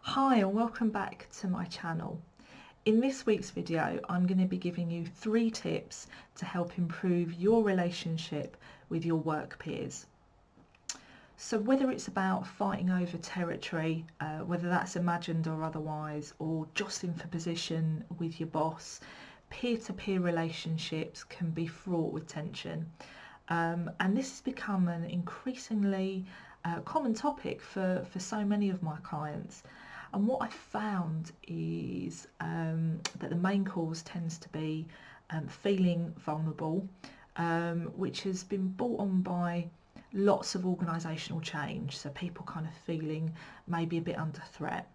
Hi and welcome back to my channel. In this week's video I'm going to be giving you 3 tips to help improve your relationship with your work peers. So whether it's about fighting over territory, whether that's imagined or otherwise, or jostling for position with your boss, peer-to-peer relationships can be fraught with tension. And this has become an increasingly common topic for so many of my clients. And what I've found is that the main cause tends to be feeling vulnerable, which has been brought on by lots of organisational change. So people kind of feeling maybe a bit under threat.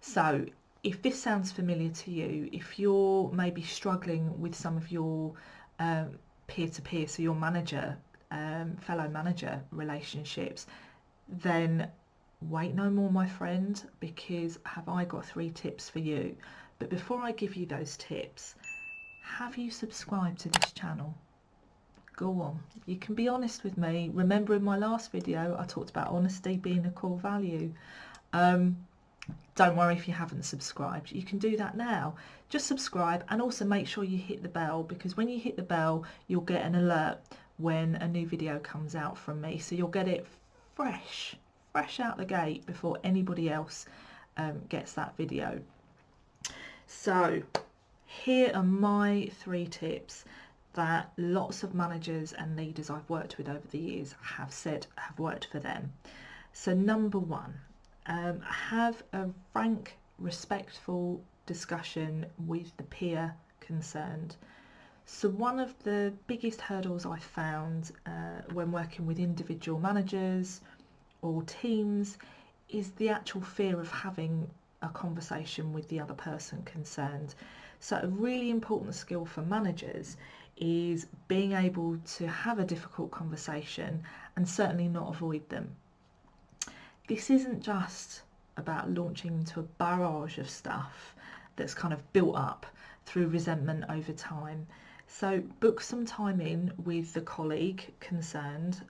So if this sounds familiar to you, if you're maybe struggling with some of your peer-to-peer, so your manager, fellow manager relationships, then wait no more, my friend, because have I got 3 tips for you. But before I give you those tips, have you subscribed to this channel? Go on, you can be honest with me. Remember in my last video I talked about honesty being a core value. Don't worry if you haven't subscribed, you can do that now. Just subscribe and also make sure you hit the bell, because when you hit the bell you'll get an alert when a new video comes out from me, so you'll get it fresh out the gate before anybody else gets that video. So here are my 3 tips that lots of managers and leaders I've worked with over the years have said have worked for them. So number 1, have a frank, respectful discussion with the peer concerned. So one of the biggest hurdles I found when working with individual managers or teams is the actual fear of having a conversation with the other person concerned. So a really important skill for managers is being able to have a difficult conversation and certainly not avoid them. This isn't just about launching into a barrage of stuff that's kind of built up through resentment over time. So book some time in with the colleague concerned,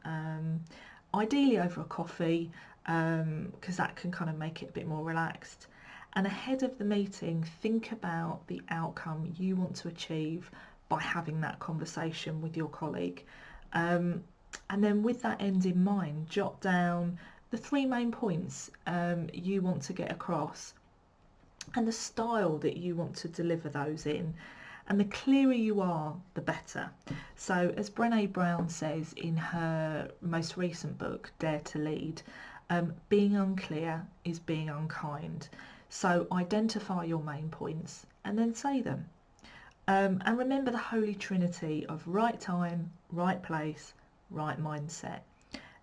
ideally over a coffee, because that can kind of make it a bit more relaxed. And ahead of the meeting, think about the outcome you want to achieve by having that conversation with your colleague. And then with that end in mind, jot down the 3 main points you want to get across and the style that you want to deliver those in. And the clearer you are, the better. So as Brené Brown says in her most recent book, Dare to Lead, being unclear is being unkind. So identify your main points and then say them. And remember the holy trinity of right time, right place, right mindset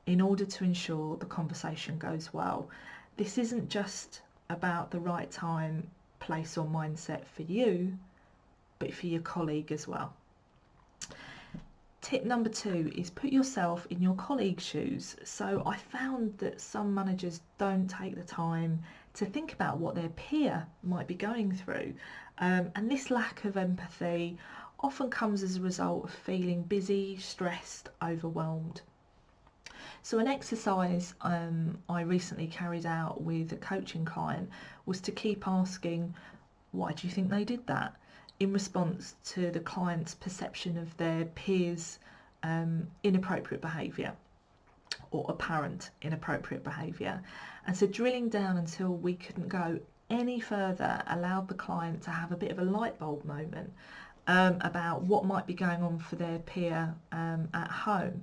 in order to ensure the conversation goes well. This isn't just about the right time, place or mindset for you, but for your colleague as well. Tip number 2 is put yourself in your colleague's shoes. So I found that some managers don't take the time to think about what their peer might be going through. And this lack of empathy often comes as a result of feeling busy, stressed, overwhelmed. So an exercise I recently carried out with a coaching client was to keep asking, why do you think they did that? In response to the client's perception of their peers' inappropriate behaviour or apparent inappropriate behaviour. And so drilling down until we couldn't go any further allowed the client to have a bit of a light bulb moment about what might be going on for their peer at home.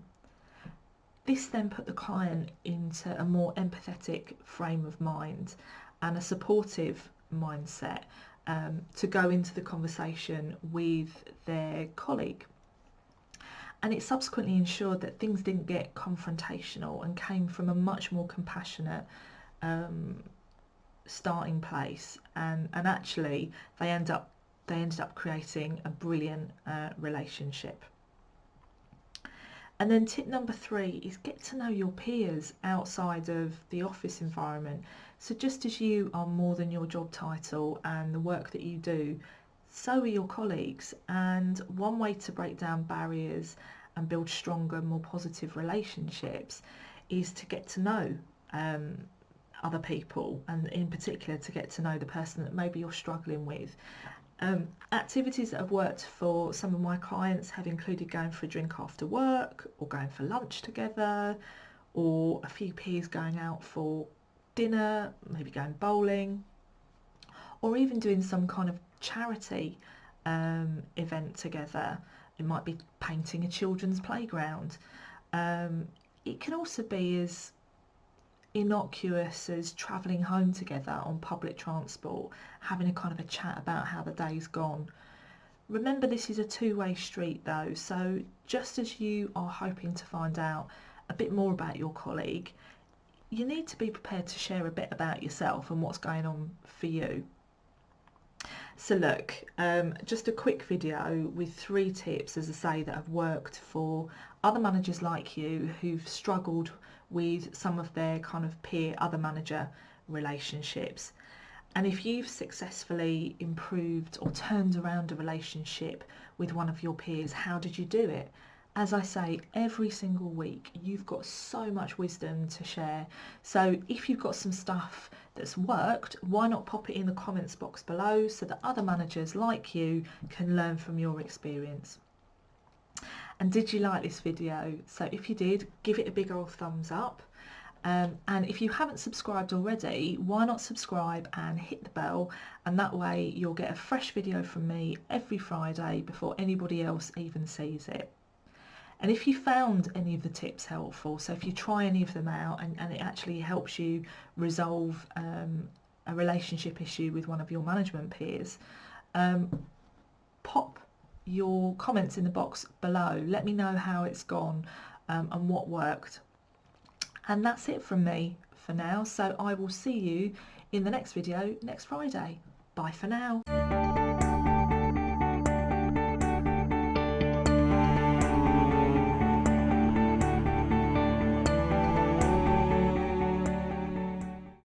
This then put the client into a more empathetic frame of mind and a supportive mindset to go into the conversation with their colleague. And it subsequently ensured that things didn't get confrontational and came from a much more compassionate starting place. And actually they ended up creating a brilliant relationship. And then tip number 3 is get to know your peers outside of the office environment. So just as you are more than your job title and the work that you do, so are your colleagues. And one way to break down barriers and build stronger, more positive relationships is to get to know other people, and in particular to get to know the person that maybe you're struggling with. Activities that have worked for some of my clients have included going for a drink after work, or going for lunch together, or a few peers going out for dinner, maybe going bowling, or even doing some kind of charity event together. It might be painting a children's playground. It can also be as innocuous as travelling home together on public transport, having a kind of a chat about how the day's gone. Remember, this is a two-way street though, so just as you are hoping to find out a bit more about your colleague, you need to be prepared to share a bit about yourself and what's going on for you. So look, just a quick video with 3 tips, as I say, that have worked for other managers like you who've struggled with some of their kind of peer other manager relationships. And if you've successfully improved or turned around a relationship with one of your peers, how did you do it? As I say, every single week you've got so much wisdom to share. So if you've got some stuff that's worked, why not pop it in the comments box below so that other managers like you can learn from your experience. And did you like this video? So if you did, give it a big old thumbs up. And if you haven't subscribed already, why not subscribe and hit the bell, and that way you'll get a fresh video from me every Friday before anybody else even sees it. And if you found any of the tips helpful, so if you try any of them out and it actually helps you resolve a relationship issue with one of your management peers, pop your comments in the box below. Let me know how it's gone and what worked. And that's it from me for now. So I will see you in the next video next Friday. Bye for now.